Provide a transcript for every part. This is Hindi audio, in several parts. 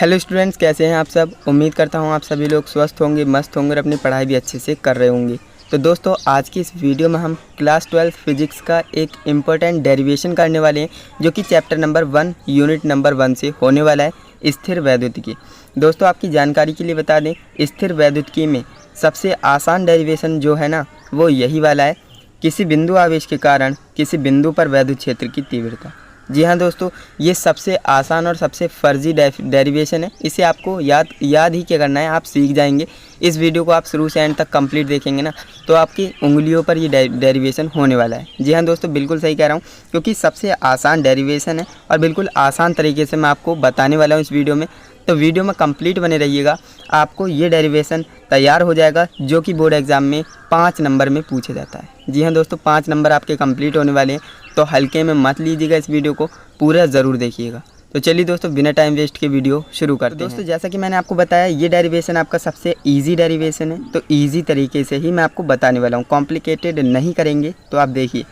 हेलो स्टूडेंट्स, कैसे हैं आप सब। उम्मीद करता हूं आप सभी लोग स्वस्थ होंगे, मस्त होंगे और अपनी पढ़ाई भी अच्छे से कर रहे होंगे। तो दोस्तों, आज की इस वीडियो में हम क्लास 12 फिजिक्स का एक इम्पोर्टेंट डेरिवेशन करने वाले हैं, जो कि चैप्टर नंबर 1 यूनिट नंबर 1 से होने वाला है, स्थिर वैद्युतिकी। दोस्तों, आपकी जानकारी के लिए बता दें, स्थिर वैद्युतिकी में सबसे आसान डेरिवेशन जो है ना, वो यही वाला है, किसी बिंदु आवेश के कारण किसी बिंदु पर वैद्युत क्षेत्र की तीव्रता। जी हाँ दोस्तों, ये सबसे आसान और सबसे फर्जी डेरिवेशन है। इसे आपको याद ही क्या करना है, आप सीख जाएंगे। इस वीडियो को आप शुरू से एंड तक कंप्लीट देखेंगे ना, तो आपकी उंगलियों पर ये डेरिवेशन होने वाला है। जी हाँ दोस्तों, बिल्कुल सही कह रहा हूँ, क्योंकि सबसे आसान डेरिवेशन है और बिल्कुल आसान तरीके से मैं आपको बताने वाला हूँ इस वीडियो में। तो वीडियो में कंप्लीट बने रहिएगा, आपको ये डेरिवेशन तैयार हो जाएगा, जो कि बोर्ड एग्जाम में 5 नंबर में पूछा जाता है। जी हाँ दोस्तों, 5 नंबर आपके कंप्लीट होने वाले हैं, तो हल्के में मत लीजिएगा, इस वीडियो को पूरा ज़रूर देखिएगा। तो चलिए दोस्तों, बिना टाइम वेस्ट के वीडियो शुरू करते हैं। दोस्तों, जैसा कि मैंने आपको बताया, ये डेरिवेशन आपका सबसे ईजी डेरिवेशन है, तो ईजी तरीके से ही मैं आपको बताने वाला हूँ, कॉम्प्लिकेटेड नहीं करेंगे। तो आप देखिए,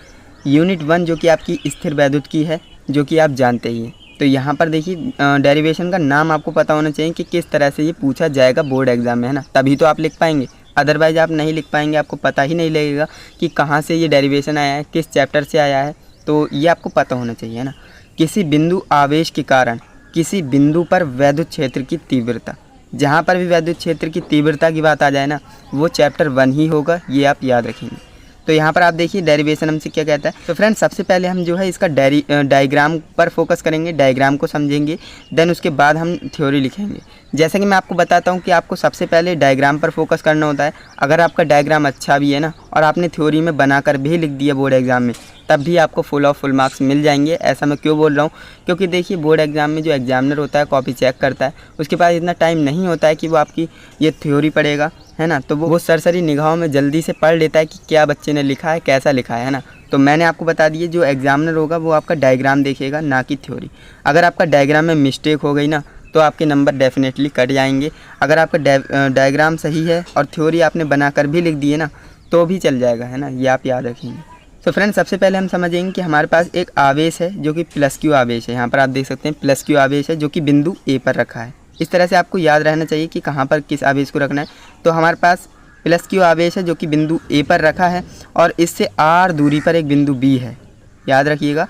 यूनिट 1 जो कि आपकी स्थिर वैद्युतिकी है, जो कि आप जानते ही हैं। तो यहाँ पर देखिए, डेरिवेशन का नाम आपको पता होना चाहिए कि किस तरह से ये पूछा जाएगा बोर्ड एग्जाम में, है ना, तभी तो आप लिख पाएंगे। अदरवाइज़ आप नहीं लिख पाएंगे, आपको पता ही नहीं लगेगा कि कहाँ से ये डेरिवेशन आया है, किस चैप्टर से आया है। तो ये आपको पता होना चाहिए, है ना। किसी बिंदु आवेश के कारण किसी बिंदु पर वैद्युत क्षेत्र की तीव्रता, जहाँ पर भी वैद्युत क्षेत्र की तीव्रता की बात आ जाए ना, वो चैप्टर 1 ही होगा, ये आप याद रखेंगे। तो यहाँ पर आप देखिए, डेरिवेशन हमसे क्या कहता है। तो फ्रेंड्स, सबसे पहले हम जो है इसका डायग्राम पर फोकस करेंगे, डायग्राम को समझेंगे, देन उसके बाद हम थ्योरी लिखेंगे। जैसा कि मैं आपको बताता हूँ कि आपको सबसे पहले डायग्राम पर फोकस करना होता है। अगर आपका डायग्राम अच्छा भी है ना, और आपने थ्योरी में बनाकर भी लिख दिया बोर्ड एग्जाम में, तब भी आपको फुल मार्क्स मिल जाएंगे। ऐसा मैं क्यों बोल रहा हूँ, क्योंकि देखिए, बोर्ड एग्जाम में जो एग्जामिनर होता है, कॉपी चेक करता है, उसके पास इतना टाइम नहीं होता है कि वो आपकी ये थ्योरी पढ़ेगा, है ना। तो वो सरसरी निगाहों में जल्दी से पढ़ लेता है कि क्या बच्चे ने लिखा है, कैसा लिखा है ना। तो मैंने आपको बता दिए, जो एग्जामिनर होगा वो आपका डायग्राम देखेगा, ना कि थ्योरी। अगर आपका डायग्राम में मिस्टेक हो गई ना, तो आपके नंबर डेफिनेटली कट जाएंगे। अगर आपका डायग्राम सही है और थ्योरी आपने बनाकर भी लिख दी है ना, तो भी चल जाएगा, है ना, ये आप याद रखेंगे। तो फ्रेंड्स, सबसे पहले हम समझेंगे कि हमारे पास एक आवेश है, जो कि +Q आवेश है। यहाँ पर आप देख सकते हैं +Q आवेश है, जो कि बिंदु A पर रखा है। इस तरह से आपको याद रहना चाहिए कि कहाँ पर किस आवेश को रखना है। तो हमारे पास +Q आवेश है, जो कि बिंदु A पर रखा है, और इससे R दूरी पर एक बिंदु B है। याद रखिएगा,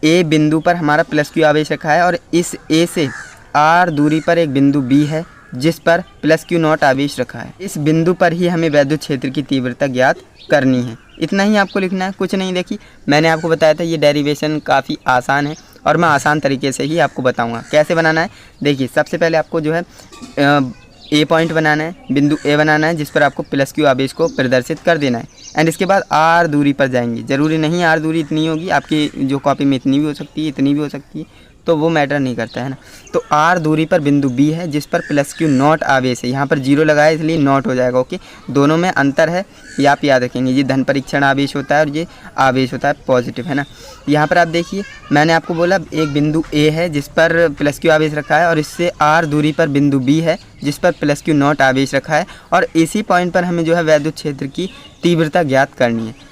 A बिंदु पर हमारा +Q आवेश रखा है, और इस A से R दूरी पर एक बिंदु B है, जिस पर +Q0 आवेश रखा है। इस बिंदु पर ही हमें वैद्युत क्षेत्र की तीव्रता ज्ञात करनी है। इतना ही आपको लिखना है, कुछ नहीं। देखिए, मैंने आपको बताया था ये डेरिवेशन काफ़ी आसान है, और मैं आसान तरीके से ही आपको बताऊंगा कैसे बनाना है। देखिए, सबसे पहले आपको जो है A पॉइंट बनाना है, बिंदु A बनाना है, जिस पर आपको +Q आवेश को प्रदर्शित कर देना है। एंड इसके बाद R दूरी पर जाएंगे। ज़रूरी नहीं R दूरी इतनी होगी, आपकी जो कॉपी में इतनी भी हो सकती है, इतनी भी हो सकती है, तो वो मैटर नहीं करता, है ना। तो R दूरी पर बिंदु B है, जिस पर +Q0 आवेश है। यहाँ पर 0 लगाया, इसलिए नॉट हो जाएगा। ओके, दोनों में अंतर है, ये आप याद रखेंगे। ये धन परीक्षण आवेश होता है और ये आवेश होता है पॉजिटिव, है ना। यहाँ पर आप देखिए, मैंने आपको बोला एक बिंदु A है, जिस पर +Q आवेश रखा है, और इससे R दूरी पर बिंदु B है, जिस पर +Q0 आवेश रखा है, और इसी पॉइंट पर हमें जो है वैद्युत क्षेत्र की तीव्रता ज्ञात करनी है।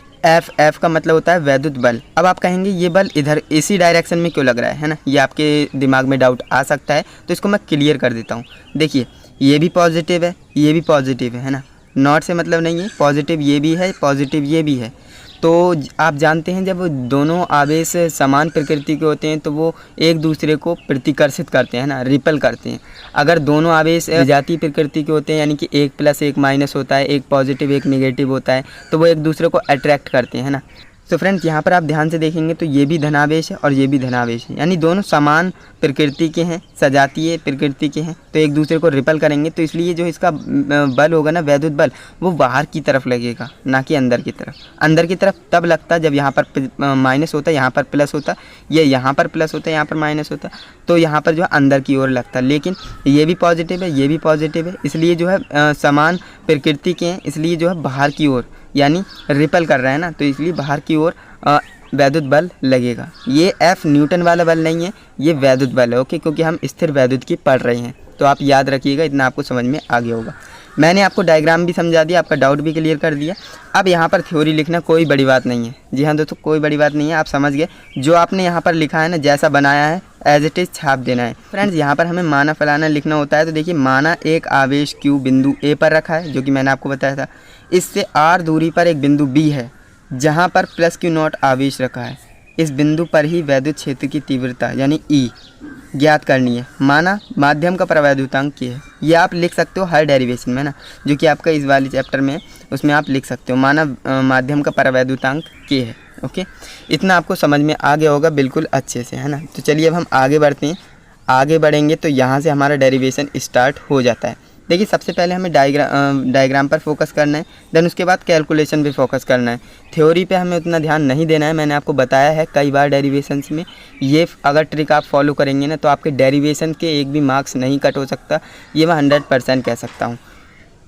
F का मतलब होता है वैद्युत बल। अब आप कहेंगे, ये बल इधर इसी डायरेक्शन में क्यों लग रहा है ना, ये आपके दिमाग में डाउट आ सकता है, तो इसको मैं क्लियर कर देता हूँ। देखिए, ये भी पॉजिटिव है, ये भी पॉजिटिव है ना, नॉट से मतलब नहीं है, पॉजिटिव ये भी है, पॉजिटिव ये भी है। तो आप जानते हैं, जब दोनों आवेश समान प्रकृति के होते हैं, तो वो एक दूसरे को प्रतिकर्षित करते हैं ना, रिपल करते हैं। अगर दोनों आवेश विजातीय प्रकृति के होते हैं, यानी कि एक प्लस एक माइनस होता है, एक पॉजिटिव एक नेगेटिव होता है, तो वो एक दूसरे को अट्रैक्ट करते हैं, है ना। तो फ्रेंड्स, यहाँ पर आप ध्यान से देखेंगे तो ये भी धनावेश है और ये भी धनावेश है, यानी दोनों समान प्रकृति के हैं, सजातीय प्रकृति के हैं, तो एक दूसरे को रिपल करेंगे। तो इसलिए जो इसका बल होगा ना, वैद्युत बल, वो बाहर की तरफ लगेगा, ना कि अंदर की तरफ। अंदर की तरफ तब लगता है जब यहाँ पर माइनस होता है, यहाँ पर प्लस होता है, ये यहाँ पर प्लस होता है, यहाँ पर माइनस होता है, तो यहाँ पर जो है अंदर की ओर लगता है। लेकिन ये भी पॉजिटिव है, ये भी पॉजिटिव है, इसलिए जो है समान प्रकृति के हैं, इसलिए जो है बाहर की ओर, यानी रिपल कर रहा है ना, तो इसलिए बाहर की ओर वैद्युत बल लगेगा। ये F न्यूटन वाला बल नहीं है, ये वैद्युत बल है। ओके, क्योंकि हम स्थिर वैद्युतिकी पढ़ रहे हैं, तो आप याद रखिएगा, इतना आपको समझ में आ गया होगा। मैंने आपको डायग्राम भी समझा दिया, आपका डाउट भी क्लियर कर दिया। अब यहाँ पर थ्योरी लिखना कोई बड़ी बात नहीं है। जी हाँ दोस्तों, कोई बड़ी बात नहीं है, आप समझ गए। जो आपने यहाँ पर लिखा है ना, जैसा बनाया है एज इट इज़ छाप देना है। फ्रेंड्स यहाँ पर हमें माना फलाना लिखना होता है। तो देखिए माना एक आवेश Q बिंदु A पर रखा है, जो कि मैंने आपको बताया था। इससे R दूरी पर एक बिंदु B है जहाँ पर +Q0 आवेश रखा है। इस बिंदु पर ही वैद्युत क्षेत्र की तीव्रता यानी E ज्ञात करनी है। माना माध्यम का प्रवैद्युतांक क्या है, ये आप लिख सकते हो हर डेरिवेशन में ना, जो कि आपका इस वाली चैप्टर में है, उसमें आप लिख सकते हो माना माध्यम का प्रवैद्युतांक क्या है। ओके, इतना आपको समझ में आ गया होगा बिल्कुल अच्छे से, है ना। तो चलिए अब हम आगे बढ़ते हैं। आगे बढ़ेंगे तो यहाँ से हमारा डेरिवेशन स्टार्ट हो जाता है। देखिए सबसे पहले हमें डायग्राम पर फोकस करना है, देन उसके बाद कैलकुलेशन पे फोकस करना है। थ्योरी पे हमें उतना ध्यान नहीं देना है। मैंने आपको बताया है कई बार डेरिवेशंस में, ये अगर ट्रिक आप फॉलो करेंगे ना तो आपके डेरिवेशन के एक भी मार्क्स नहीं कट हो सकता, ये मैं 100% कह सकता हूँ।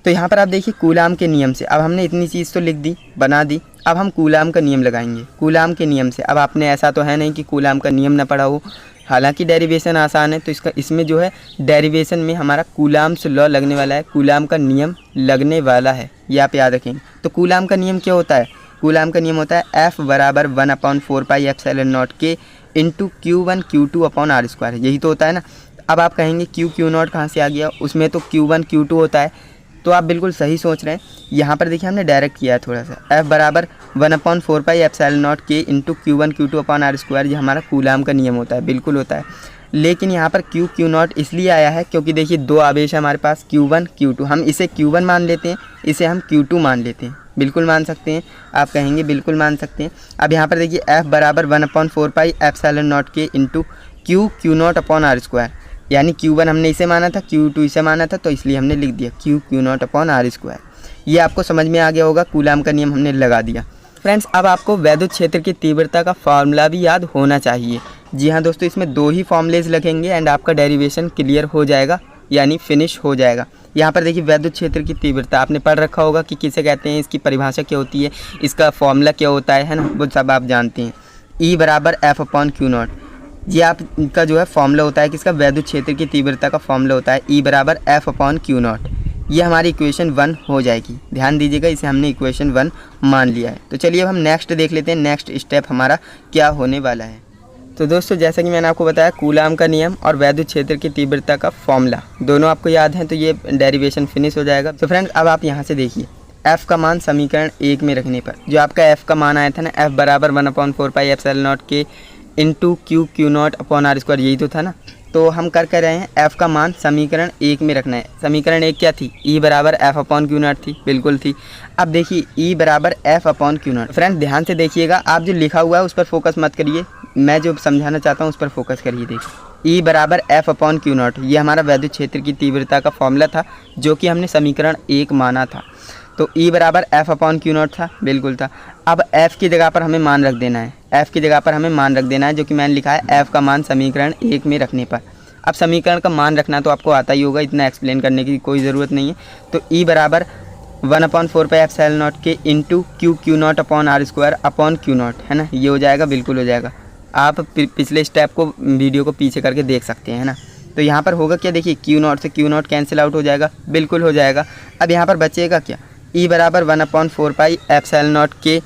तो यहाँ पर आप देखिए कूलाम के नियम से, अब हमने इतनी चीज़ तो लिख दी, बना दी। अब हम कूलाम का नियम लगाएंगे। कूलाम के नियम से, अब आपने ऐसा तो है नहीं कि कूलाम का नियम ना पढ़ा हो, हालांकि डेरिवेशन आसान है। तो इसमें जो है डेरिवेशन में हमारा कूलाम्स लॉ लगने वाला है, कूलाम का नियम लगने वाला है, ये आप याद रखेंगे। तो कूलाम का नियम क्या होता है? कूलाम का नियम होता है F बराबर 1/4πε0 K into Q1 Q2 upon R², यही तो होता है ना। अब आप कहेंगे Q0 कहाँ से आ गया, उसमें तो Q1 Q2 होता है। तो आप बिल्कुल सही सोच रहे हैं। यहाँ पर देखिए हमने डायरेक्ट किया है थोड़ा सा। F बराबर 1/4πε0 K into Q1 Q2 upon R², ये हमारा कूलाम का नियम होता है, बिल्कुल होता है। लेकिन यहाँ पर Q0 इसलिए आया है क्योंकि देखिए दो आवेश है हमारे पास Q1 Q2, हम इसे Q1 मान लेते हैं, इसे हम Q2 मान लेते हैं। बिल्कुल मान सकते हैं, आप कहेंगे बिल्कुल मान सकते हैं। अब यहाँ पर देखिए F बराबर 1/4πε0 K into Q0 upon R², यानी Q1 हमने इसे माना था, Q2 इसे माना था, तो इसलिए हमने लिख दिया Q0 अपॉन R²। ये आपको समझ में आ गया होगा, कूलाम का नियम हमने लगा दिया। फ्रेंड्स अब आपको वैद्युत क्षेत्र की तीव्रता का फार्मूला भी याद होना चाहिए। जी हाँ दोस्तों, इसमें दो ही फॉर्मूलेज लगेंगे एंड आपका डेरिवेशन क्लियर हो जाएगा, यानी फिनिश हो जाएगा। यहाँ पर देखिए वैद्युत क्षेत्र की तीव्रता आपने पढ़ रखा होगा कि किसे कहते हैं, इसकी परिभाषा क्या होती है, इसका फॉर्मूला क्या होता है ना, वो सब आप जानते हैं। E बराबर F/Q0, ये आपका जो है फॉर्मूला होता है किसका, वैद्युत क्षेत्र की तीव्रता का फॉर्मूला होता है E बराबर F/Q0। ये हमारी इक्वेशन 1 हो जाएगी। ध्यान दीजिएगा, इसे हमने इक्वेशन 1 मान लिया है। तो चलिए अब हम नेक्स्ट देख लेते हैं, नेक्स्ट स्टेप हमारा क्या होने वाला है। तो दोस्तों जैसा कि मैंने आपको बताया, कूलाम का नियम और वैद्युत क्षेत्र की तीव्रता का फॉर्मूला दोनों आपको याद हैं, तो ये डेरिवेशन फिनिश हो जाएगा। तो फ्रेंड्स अब आप यहाँ से देखिए, F का मान समीकरण 1 में रखने पर जो आपका F का मान आया था ना, F बराबर 1/4πε0 K into Q0 upon R², यही तो था ना। तो हम कर रहे हैं F का मान समीकरण 1 में रखना है। समीकरण 1 क्या थी, E बराबर F/Q0 थी, बिल्कुल थी। अब देखिए E बराबर F/Q0। फ्रेंड ध्यान से देखिएगा, आप जो लिखा हुआ है उस पर फोकस मत करिए, मैं जो समझाना चाहता हूँ उस पर फोकस करिए। देखिए E बराबर F/Q0, ये हमारा वैद्युत क्षेत्र की तीव्रता का फॉर्मूला था, जो कि हमने समीकरण 1 माना था। तो E बराबर F/Q0 था, बिल्कुल था। अब F की जगह पर हमें मान रख देना है, F की जगह पर हमें मान रख देना है, जो कि मैंने लिखा है F का मान समीकरण 1 में रखने पर। अब समीकरण का मान रखना तो आपको आता ही होगा, इतना एक्सप्लेन करने की कोई ज़रूरत नहीं है। तो E बराबर 1/4πε0 K into Q0 upon R² upon Q0, है ना, ये हो जाएगा, बिल्कुल हो जाएगा। आप पिछले स्टेप को, वीडियो को पीछे करके देख सकते हैं ना। तो यहाँ पर होगा क्या, देखिए Q0 से Q0 कैंसिल आउट हो जाएगा, बिल्कुल हो जाएगा। अब यहाँ पर बचेगा क्या, E बराबर 1/4πε0 K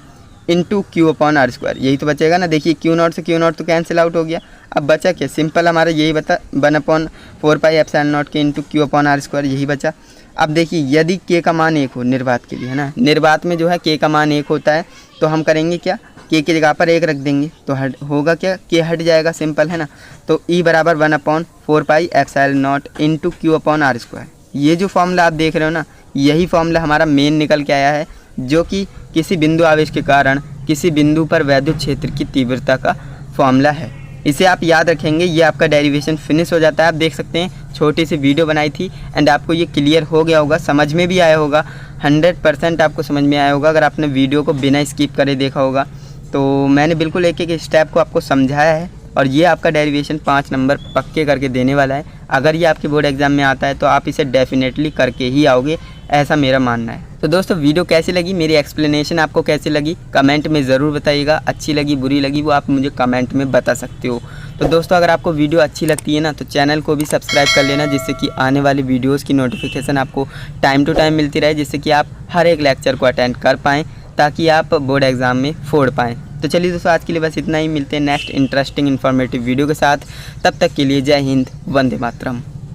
into Q upon R², यही तो बचेगा ना। देखिए Q0 से Q0 तो कैंसिल आउट हो गया, अब बचा क्या, सिंपल हमारा यही बता 1/4πε0 K into Q upon R², यही बचा। अब देखिए यदि K का मान 1 हो निर्वात के लिए, है ना, निर्वात में जो है K का मान 1 होता है, तो हम करेंगे क्या, K की जगह पर 1 रख देंगे, तो होगा क्या, K हट जाएगा, सिंपल है ना। तो E बराबर 1/4πε0 इंटू Q अपॉन R², ये जो फॉर्मूला आप देख रहे हो ना, यही फॉर्मूला हमारा मेन निकल के आया है, जो कि किसी बिंदु आवेश के कारण किसी बिंदु पर वैद्युत क्षेत्र की तीव्रता का फॉर्मूला है। इसे आप याद रखेंगे, ये आपका डेरिवेशन फिनिश हो जाता है। आप देख सकते हैं छोटी सी वीडियो बनाई थी एंड आपको ये क्लियर हो गया होगा, समझ में भी आया होगा, 100% आपको समझ में आया होगा अगर आपने वीडियो को बिना स्किप करे देखा होगा। तो मैंने बिल्कुल एक एक स्टेप को आपको समझाया है और ये आपका डेरिवेशन 5 नंबर पक्के करके देने वाला है। अगर ये आपके बोर्ड एग्जाम में आता है तो आप इसे डेफिनेटली करके ही आओगे, ऐसा मेरा मानना है। तो दोस्तों वीडियो कैसी लगी, मेरी एक्सप्लेनेशन आपको कैसी लगी, कमेंट में ज़रूर बताइएगा। अच्छी लगी बुरी लगी वो आप मुझे कमेंट में बता सकते हो। तो दोस्तों अगर आपको वीडियो अच्छी लगती है ना तो चैनल को भी सब्सक्राइब कर लेना, जिससे कि आने वाली वीडियोज़ की नोटिफिकेशन आपको टाइम टू टाइम मिलती रहे, जिससे कि आप हर एक लेक्चर को अटेंड कर पाएँ, ताकि आप बोर्ड एग्ज़ाम में फोड़ पाएँ। तो चलिए दोस्तों आज के लिए बस इतना ही, मिलते हैं नेक्स्ट इंटरेस्टिंग इन्फॉर्मेटिव वीडियो के साथ। तब तक के लिए जय हिंद, वंदे मातरम।